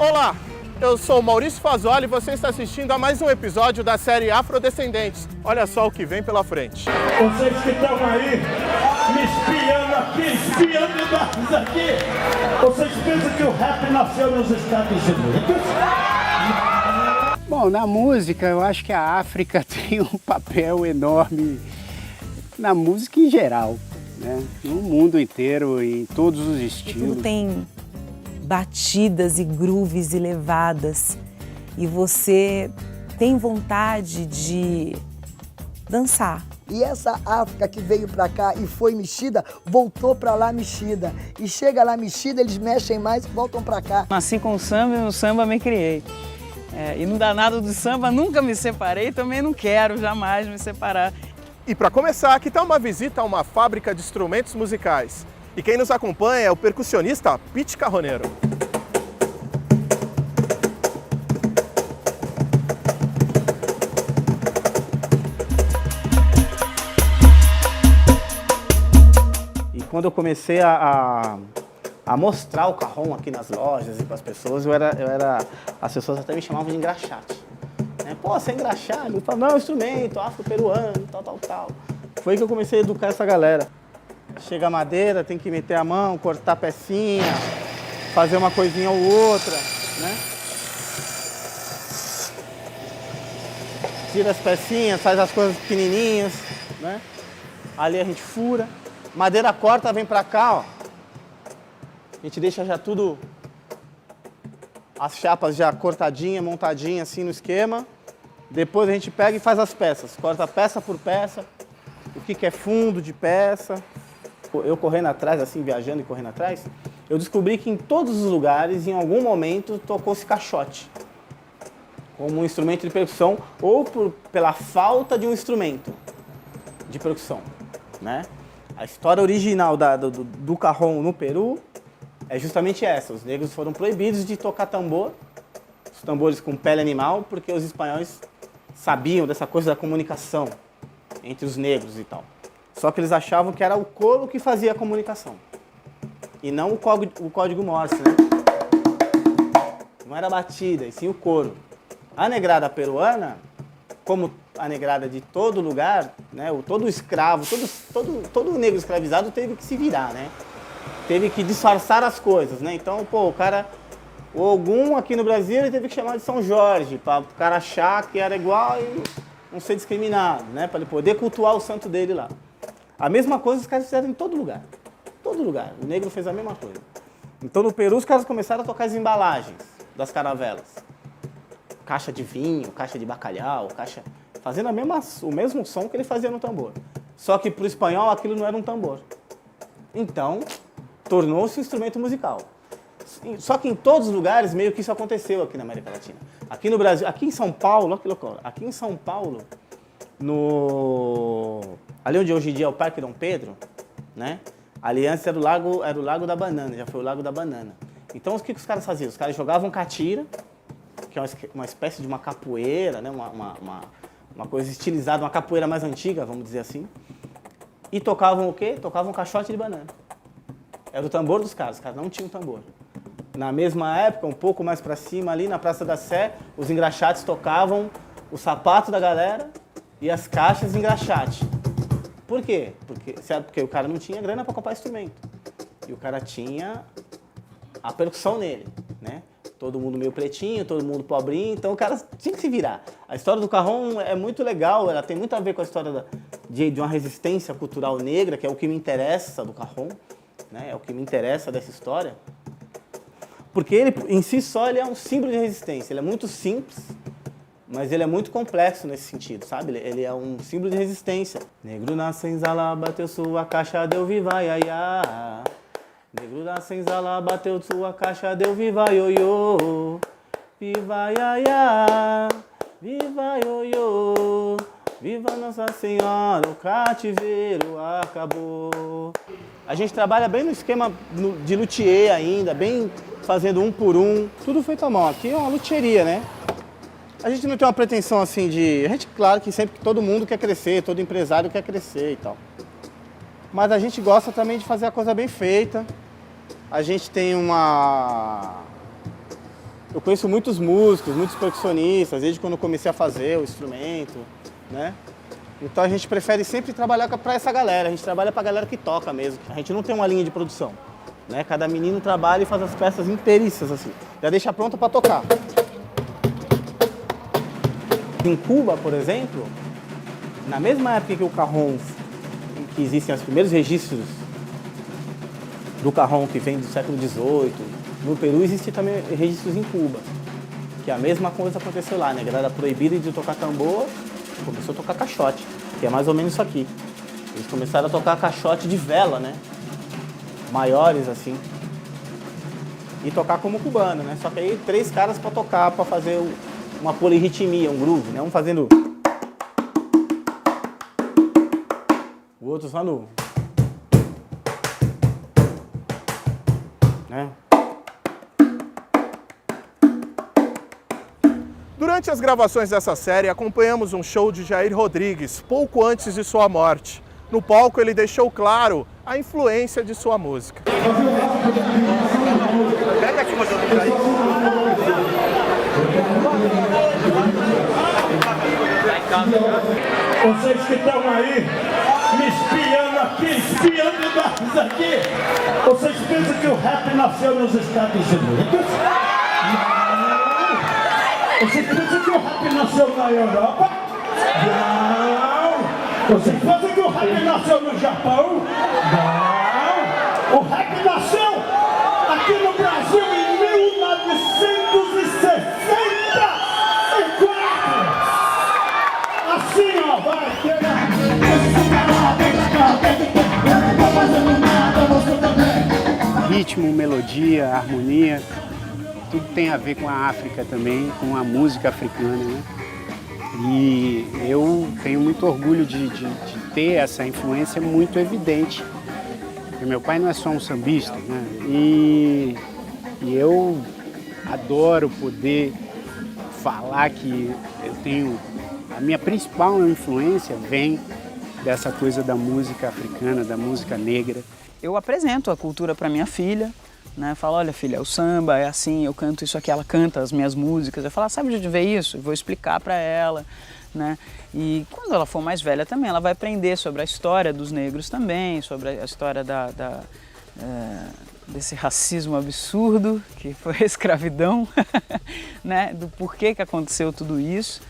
Olá, eu sou Maurício Fazoli e você está assistindo a mais um episódio da série Afrodescendentes. Olha só o que vem pela frente. Vocês que estão aí, me espiando aqui, espiando dados aqui, vocês pensam que o rap nasceu nos Estados Unidos? Bom, na música, eu acho que a África tem um papel enorme na música em geral, né? No mundo inteiro, em todos os estilos. Tudo tem batidas e grooves e levadas e você tem vontade de dançar. E essa África que veio pra cá e foi mexida, voltou pra lá mexida. E chega lá mexida, eles mexem mais e voltam pra cá. Nasci com o samba e no samba me criei. E no danado do samba nunca me separei, também não quero jamais me separar. E para começar, aqui está uma visita a uma fábrica de instrumentos musicais. E quem nos acompanha é o percussionista Pete Carroneiro. E quando eu comecei a mostrar o cajón aqui nas lojas e para as pessoas, as pessoas até me chamavam de engraxate. Pô, você é engraxate? Eu falava, não, é um instrumento, afro-peruano, tal. Foi que eu comecei a educar essa galera. Chega a madeira, tem que meter a mão, cortar a pecinha, fazer uma coisinha ou outra, né? Tira as pecinhas, faz as coisas pequenininhas, né? Ali a gente fura. Madeira corta, vem pra cá, ó. A gente deixa já tudo, as chapas já cortadinha, montadinha assim no esquema. Depois a gente pega e faz as peças, corta peça por peça, o que é fundo de peça. Eu correndo atrás, assim, viajando e correndo atrás, eu descobri que em todos os lugares, em algum momento, tocou-se caixote como um instrumento de percussão ou pela falta de um instrumento de percussão, né? A história original do cajón no Peru é justamente essa. Os negros foram proibidos de tocar tambor, os tambores com pele animal, porque os espanhóis sabiam dessa coisa da comunicação entre os negros e tal. Só que eles achavam que era o couro que fazia a comunicação. E não o código Morse, né? Não era a batida, e sim o couro. A negrada peruana, como a negrada de todo lugar, né? Todo escravo, todo negro escravizado teve que se virar, né? Teve que disfarçar as coisas, né? Então, pô, o Ogum aqui no Brasil, ele teve que chamar de São Jorge, para o cara achar que era igual e não ser discriminado, né? Para ele poder cultuar o santo dele lá. A mesma coisa os caras fizeram em todo lugar. Todo lugar. O negro fez a mesma coisa. Então, no Peru, os caras começaram a tocar as embalagens das caravelas. Caixa de vinho, caixa de bacalhau, fazendo o mesmo som que ele fazia no tambor. Só que para o espanhol, aquilo não era um tambor. Então, tornou-se um instrumento musical. Só que em todos os lugares, meio que isso aconteceu aqui na América Latina. Aqui no Brasil, aqui em São Paulo, olha que loucura. Aqui em São Paulo, ali onde hoje em dia é o Parque Dom Pedro, né? Ali antes era o Lago da Banana, já foi o Lago da Banana. Então, o que os caras faziam? Os caras jogavam catira, que é uma espécie de uma capoeira, né? Uma coisa estilizada, uma capoeira mais antiga, vamos dizer assim. E tocavam o quê? Tocavam caixote de banana. Era o tambor dos caras, os caras não tinham tambor. Na mesma época, um pouco mais pra cima, ali na Praça da Sé, os engraxates tocavam o sapato da galera e as caixas de engraxate. Por quê? Porque o cara não tinha grana para comprar instrumento. E o cara tinha a percussão nele, né? Todo mundo meio pretinho, todo mundo pobrinho, então o cara tinha que se virar. A história do cajón é muito legal, ela tem muito a ver com a história de uma resistência cultural negra, que é o que me interessa do cajón, né? É o que me interessa dessa história. Porque ele, em si só, ele é um símbolo de resistência. Ele é muito simples, mas ele é muito complexo nesse sentido, sabe? Ele é um símbolo de resistência. Negro na senzala, bateu sua caixa, deu viva, iaiá. Negro na senzala, bateu sua caixa, deu viva, ioiô. Viva, iaiá. Viva, ioiô. Viva Nossa Senhora, o cativeiro acabou. A gente trabalha bem no esquema de luthier ainda, bem fazendo um por um. Tudo feito à mão. Aqui é uma luthieria, né? A gente não tem uma pretensão assim de... A gente, claro que sempre que todo mundo quer crescer, todo empresário quer crescer e tal. Mas a gente gosta também de fazer a coisa bem feita. A gente tem uma Eu conheço muitos músicos, muitos percussionistas, desde quando eu comecei a fazer o instrumento, né? Então a gente prefere sempre trabalhar para essa galera, a gente trabalha para a galera que toca mesmo. A gente não tem uma linha de produção, né? Cada menino trabalha e faz as peças inteiriças assim, já deixa pronta para tocar. Em Cuba, por exemplo, na mesma época que o cajón, que existem os primeiros registros do cajón que vem do século XVIII, no Peru existem também registros em Cuba, que a mesma coisa aconteceu lá, né? A galera proibida de tocar tambor, começou a tocar caixote, que é mais ou menos isso aqui. Eles começaram a tocar caixote de vela, né? Maiores assim. E tocar como cubano, né? Só que aí 3 caras para tocar, para fazer uma polirritmia, um groove, né? Um fazendo... O outro só no... né? Durante as gravações dessa série, acompanhamos um show de Jair Rodrigues, pouco antes de sua morte. No palco, ele deixou claro a influência de sua música. Vocês que estão aí me espiando aqui, espiando nós aqui, vocês pensam que o rap nasceu nos Estados Unidos? Não! Vocês pensam que o rap nasceu na Europa? Não! Vocês pensam que o rap nasceu no Japão? Não! O rap nasceu aqui no Brasil em 1964! Assim, ó, vai! Ritmo, melodia, harmonia, tudo tem a ver com a África também, com a música africana, né? E eu tenho muito orgulho de ter essa influência muito evidente. Porque meu pai não é só um sambista, né? E eu adoro poder falar que eu tenho... A minha principal influência vem dessa coisa da música africana, da música negra. Eu apresento a cultura para minha filha, né? Falo, olha filha, o samba é assim, eu canto isso aqui, ela canta as minhas músicas. Eu falo, sabe de onde veio isso? Eu vou explicar para ela, né? E quando ela for mais velha também, ela vai aprender sobre a história dos negros também, sobre a história desse racismo absurdo que foi a escravidão, né? Do porquê que aconteceu tudo isso.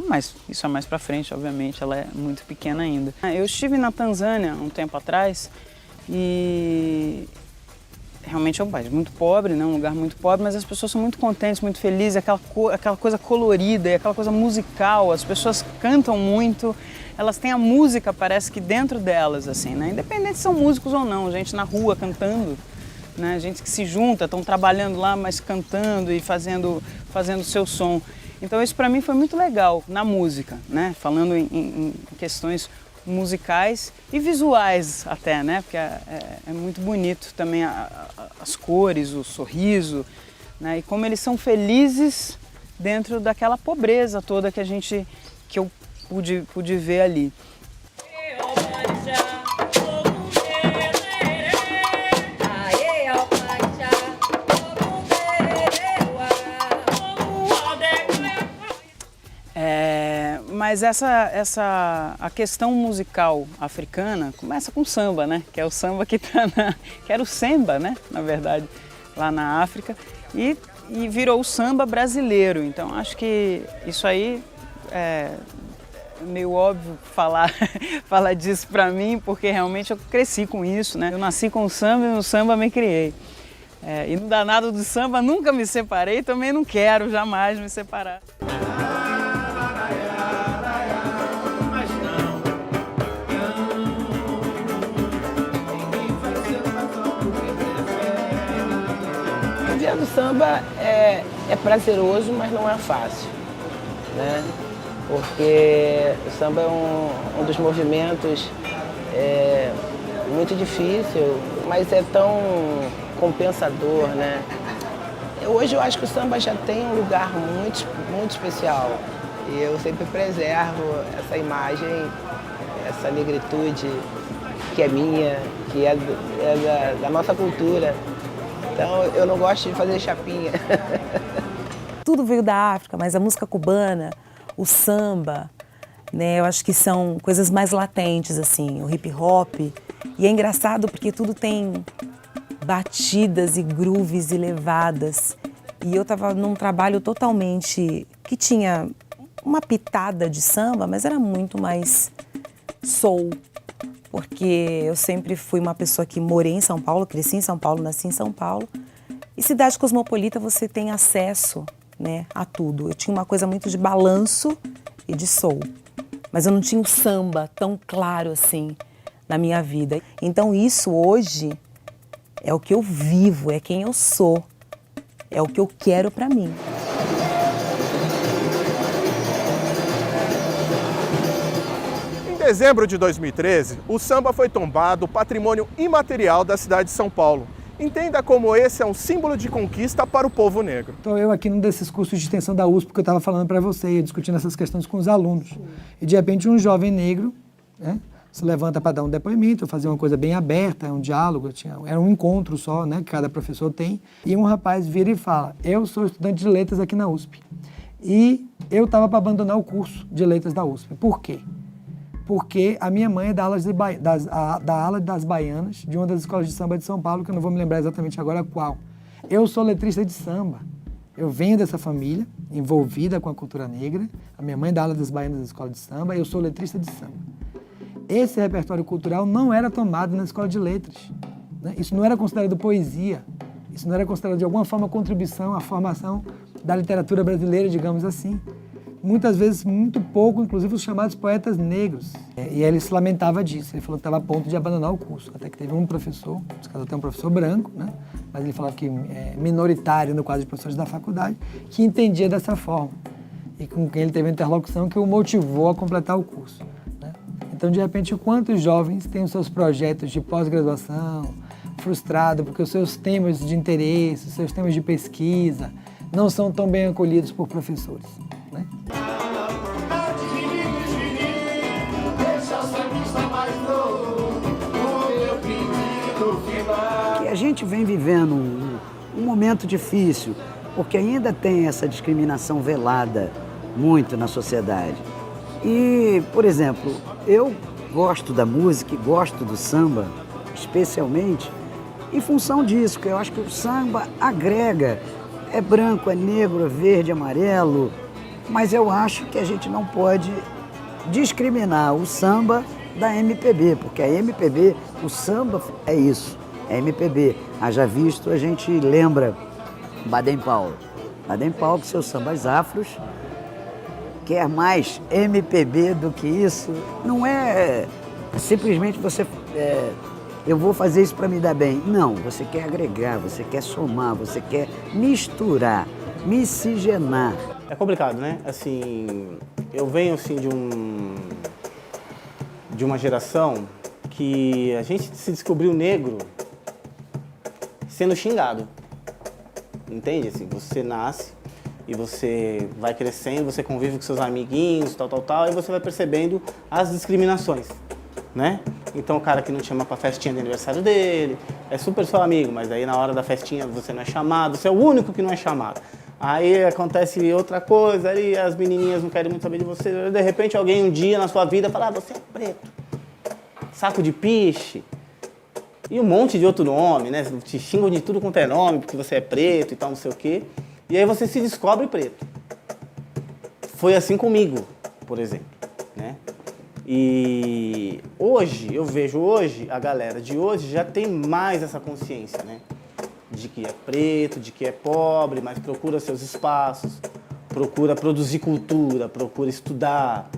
Mas isso é mais pra frente, obviamente, ela é muito pequena ainda. Eu estive na Tanzânia um tempo atrás e realmente é um país muito pobre, né? Um lugar muito pobre, mas as pessoas são muito contentes, muito felizes, aquela coisa colorida, aquela coisa musical, as pessoas cantam muito, elas têm a música, parece que dentro delas, assim, né? Independente se são músicos ou não, gente na rua cantando, né? Gente que se junta, estão trabalhando lá, mas cantando e fazendo o seu som. Então isso para mim foi muito legal na música, né? Falando em questões musicais e visuais até, né? Porque é muito bonito também as cores, o sorriso, né? E como eles são felizes dentro daquela pobreza toda que eu pude ver ali. Mas a questão musical africana começa com samba, né? Que é o samba que era o samba, né? Na verdade, lá na África. E virou o samba brasileiro. Então, acho que isso aí é meio óbvio falar disso pra mim, porque realmente eu cresci com isso, né? Eu nasci com o samba e no samba me criei. E no danado do samba nunca me separei, também não quero jamais me separar. O dia do samba é prazeroso, mas não é fácil, né? Porque o samba é um dos movimentos muito difícil, mas é tão compensador, né? Hoje eu acho que o samba já tem um lugar muito, muito especial e eu sempre preservo essa imagem, essa negritude que é minha, que é da nossa cultura. Então eu não gosto de fazer chapinha. Tudo veio da África, mas a música cubana, o samba, né, eu acho que são coisas mais latentes, assim, o hip hop. E é engraçado porque tudo tem batidas e grooves e levadas. E eu estava num trabalho totalmente que tinha uma pitada de samba, mas era muito mais soul. Porque eu sempre fui uma pessoa que morei em São Paulo, cresci em São Paulo, nasci em São Paulo. E cidade cosmopolita você tem acesso, né, a tudo. Eu tinha uma coisa muito de balanço e de soul. Mas eu não tinha o samba tão claro assim na minha vida. Então isso hoje é o que eu vivo, é quem eu sou, é o que eu quero pra mim. Em dezembro de 2013, o samba foi tombado patrimônio imaterial da cidade de São Paulo. Entenda como esse é um símbolo de conquista para o povo negro. Estou eu aqui num desses cursos de extensão da USP que eu estava falando para você, discutindo essas questões com os alunos. E de repente um jovem negro, né, se levanta para dar um depoimento, fazer uma coisa bem aberta, um diálogo, era um encontro só, né, que cada professor tem. E um rapaz vira e fala: eu sou estudante de letras aqui na USP. E eu estava para abandonar o curso de letras da USP. Por quê? Porque a minha mãe é da ala das baianas, de uma das escolas de samba de São Paulo, que eu não vou me lembrar exatamente agora qual. Eu sou letrista de samba. Eu venho dessa família, envolvida com a cultura negra. A minha mãe é da ala das baianas da escola de samba, eu sou letrista de samba. Esse repertório cultural não era tomado na escola de letras, né? Isso não era considerado poesia. Isso não era considerado de alguma forma contribuição à formação da literatura brasileira, digamos assim. Muitas vezes, muito pouco, inclusive os chamados poetas negros. E ele se lamentava disso, ele falou que estava a ponto de abandonar o curso. Até que teve um professor, nesse caso até um professor branco, né? Mas ele falava que é minoritário no quadro de professores da faculdade, que entendia dessa forma. E com quem ele teve a interlocução que o motivou a completar o curso, né? Então, de repente, quantos jovens têm os seus projetos de pós-graduação frustrados porque os seus temas de interesse, os seus temas de pesquisa não são tão bem acolhidos por professores, né? A gente vem vivendo um momento difícil, porque ainda tem essa discriminação velada muito na sociedade. E, por exemplo, eu gosto da música e gosto do samba, especialmente em função disso, porque eu acho que o samba agrega, é branco, é negro, é verde, é amarelo, mas eu acho que a gente não pode discriminar o samba da MPB, porque a MPB, o samba é isso, é MPB. Haja visto, a gente lembra Baden-Powell. Baden-Powell, com seus sambas afros, quer mais MPB do que isso. Não é simplesmente você, eu vou fazer isso para me dar bem. Não, você quer agregar, você quer somar, você quer misturar, miscigenar. É complicado, né? Assim, eu venho assim de uma geração que a gente se descobriu negro sendo xingado. Entende? Assim, você nasce e você vai crescendo, você convive com seus amiguinhos, tal, e você vai percebendo as discriminações, né? Então o cara que não te chama pra festinha de aniversário dele, é super seu amigo, mas daí na hora da festinha você não é chamado, você é o único que não é chamado. Aí acontece outra coisa, aí as menininhas não querem muito saber de você, de repente alguém um dia na sua vida fala: ah, você é preto, saco de piche, e um monte de outro nome, né? Te xingam de tudo quanto é nome, porque você é preto e tal, não sei o quê. E aí você se descobre preto. Foi assim comigo, por exemplo, né? E hoje, eu vejo a galera de hoje já tem mais essa consciência, né? De que é preto, de que é pobre, mas procura seus espaços, procura produzir cultura, procura estudar.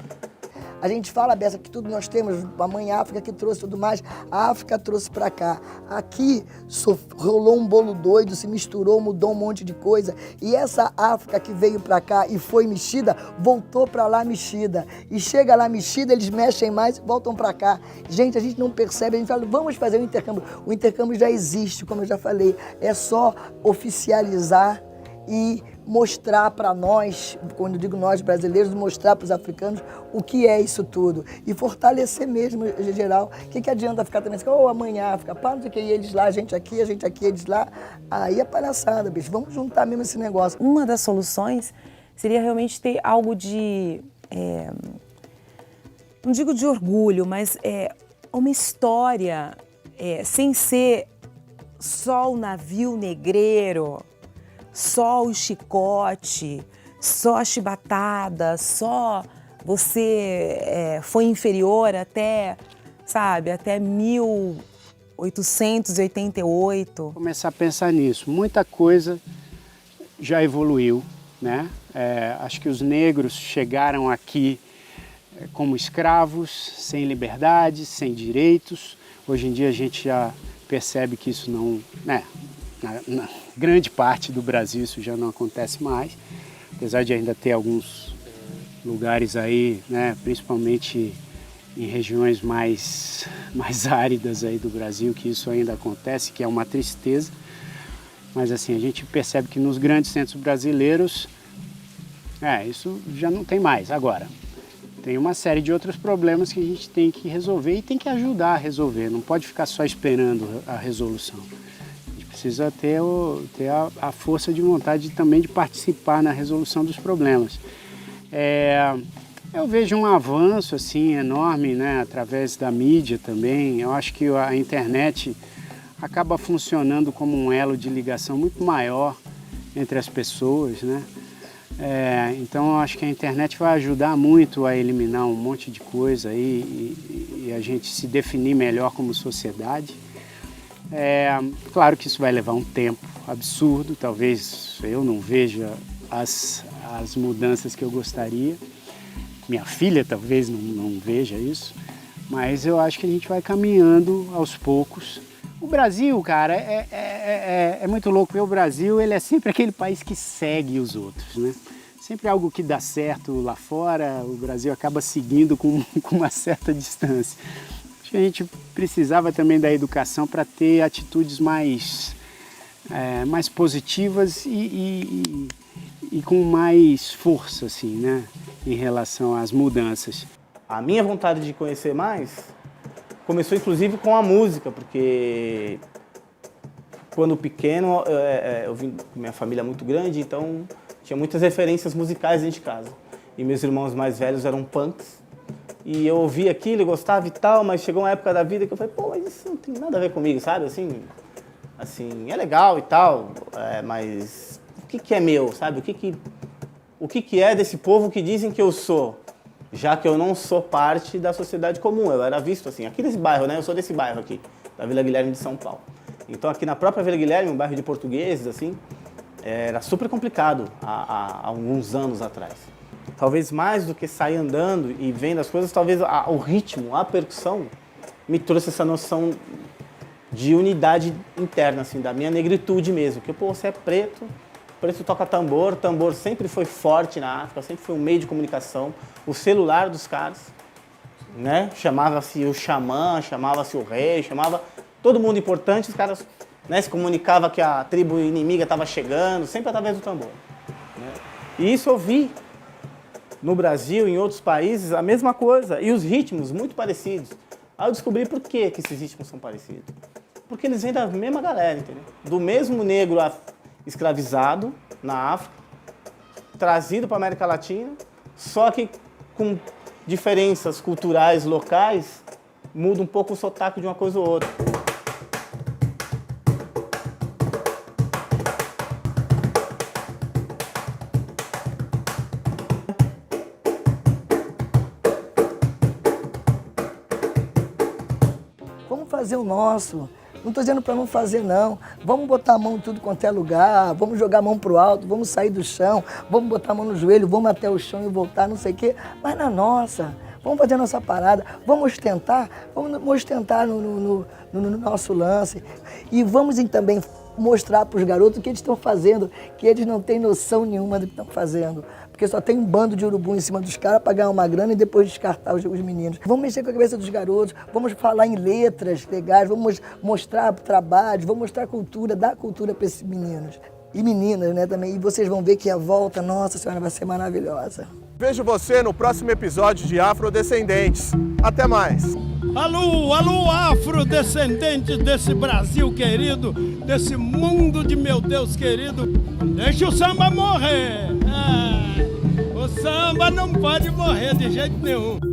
A gente fala, Bessa, que tudo nós temos, a mãe África que trouxe tudo mais, a África trouxe para cá. Aqui rolou um bolo doido, se misturou, mudou um monte de coisa. E essa África que veio para cá e foi mexida, voltou para lá mexida. E chega lá mexida, eles mexem mais e voltam para cá. Gente, a gente não percebe, a gente fala: vamos fazer um intercâmbio. O intercâmbio já existe, como eu já falei. É só oficializar e mostrar para nós, quando eu digo nós brasileiros, mostrar para os africanos o que é isso tudo. E fortalecer mesmo, em geral. O que adianta ficar também assim, amanhã África, pá, não sei o que, eles lá, a gente aqui, eles lá. Aí é palhaçada, bicho. Vamos juntar mesmo esse negócio. Uma das soluções seria realmente ter algo de, não digo de orgulho, mas uma história, sem ser só o navio negreiro, só o chicote, só a chibatada, só você foi inferior até, sabe, até 1888. Começar a pensar nisso. Muita coisa já evoluiu, né? Acho que os negros chegaram aqui como escravos, sem liberdade, sem direitos. Hoje em dia a gente já percebe que isso não, né? Na grande parte do Brasil isso já não acontece mais, apesar de ainda ter alguns lugares aí, né? Principalmente em regiões mais áridas aí do Brasil, que isso ainda acontece, que é uma tristeza. Mas assim, a gente percebe que nos grandes centros brasileiros, isso já não tem mais. Agora, tem uma série de outros problemas que a gente tem que resolver e tem que ajudar a resolver. Não pode ficar só esperando a resolução. A gente precisa ter a força de vontade também de participar na resolução dos problemas. Eu vejo um avanço assim, enorme, né, através da mídia também. Eu acho que a internet acaba funcionando como um elo de ligação muito maior entre as pessoas, né? Então eu acho que a internet vai ajudar muito a eliminar um monte de coisa aí e a gente se definir melhor como sociedade. Claro que isso vai levar um tempo absurdo, talvez eu não veja as mudanças que eu gostaria. Minha filha talvez não veja isso, mas eu acho que a gente vai caminhando aos poucos. O Brasil, cara, é muito louco, porque o Brasil ele é sempre aquele país que segue os outros, né? Sempre algo que dá certo lá fora, o Brasil acaba seguindo com uma certa distância. Acho que a gente precisava também da educação para ter atitudes mais positivas e com mais força, assim, né? Em relação às mudanças. A minha vontade de conhecer mais começou inclusive com a música, porque quando pequeno eu vim com minha família muito grande, então tinha muitas referências musicais dentro de casa. E meus irmãos mais velhos eram punks, e eu ouvia aquilo, eu gostava e tal, mas chegou uma época da vida que eu falei, mas isso não tem nada a ver comigo, sabe? Assim é legal e tal, mas o que é meu, sabe? O que é desse povo que dizem que eu sou? Já que eu não sou parte da sociedade comum, eu era visto assim, aqui nesse bairro, né? Eu sou desse bairro aqui, da Vila Guilherme de São Paulo. Então aqui na própria Vila Guilherme, um bairro de portugueses, assim, era super complicado há alguns anos atrás. Talvez mais do que sair andando e vendo as coisas, talvez o ritmo, a percussão, me trouxe essa noção de unidade interna, assim, da minha negritude mesmo. Que, você é preto, preto toca tambor, tambor sempre foi forte na África, sempre foi um meio de comunicação. O celular dos caras, né? Chamava-se o xamã, chamava-se o rei, chamava todo mundo importante, os caras, né, se comunicavam que a tribo inimiga estava chegando, sempre através do tambor. Né? E isso eu vi no Brasil, em outros países, a mesma coisa, e os ritmos muito parecidos. Aí eu descobri por que esses ritmos são parecidos. Porque eles vêm da mesma galera, entendeu? Do mesmo negro escravizado na África, trazido para a América Latina, só que com diferenças culturais locais, muda um pouco o sotaque de uma coisa ou outra. Vamos fazer o nosso. Não estou dizendo para não fazer, não. Vamos botar a mão em tudo quanto é lugar, vamos jogar a mão para o alto, vamos sair do chão, vamos botar a mão no joelho, vamos até o chão e voltar, não sei o quê. Mas na nossa, vamos fazer a nossa parada, vamos ostentar no nosso lance. E vamos também mostrar para os garotos o que eles estão fazendo, que eles não têm noção nenhuma do que estão fazendo. Porque só tem um bando de urubu em cima dos caras para ganhar uma grana e depois descartar os meninos. Vamos mexer com a cabeça dos garotos, vamos falar em letras legais, vamos mostrar trabalhos, vamos mostrar cultura, dar cultura para esses meninos. e meninas, né, também. E vocês vão ver que a volta, nossa senhora, vai ser maravilhosa. Vejo você no próximo episódio de Afrodescendentes. Até mais! Alô, alô, afrodescendentes desse Brasil querido, desse mundo de meu Deus querido. Deixa o samba morrer. O samba não pode morrer de jeito nenhum.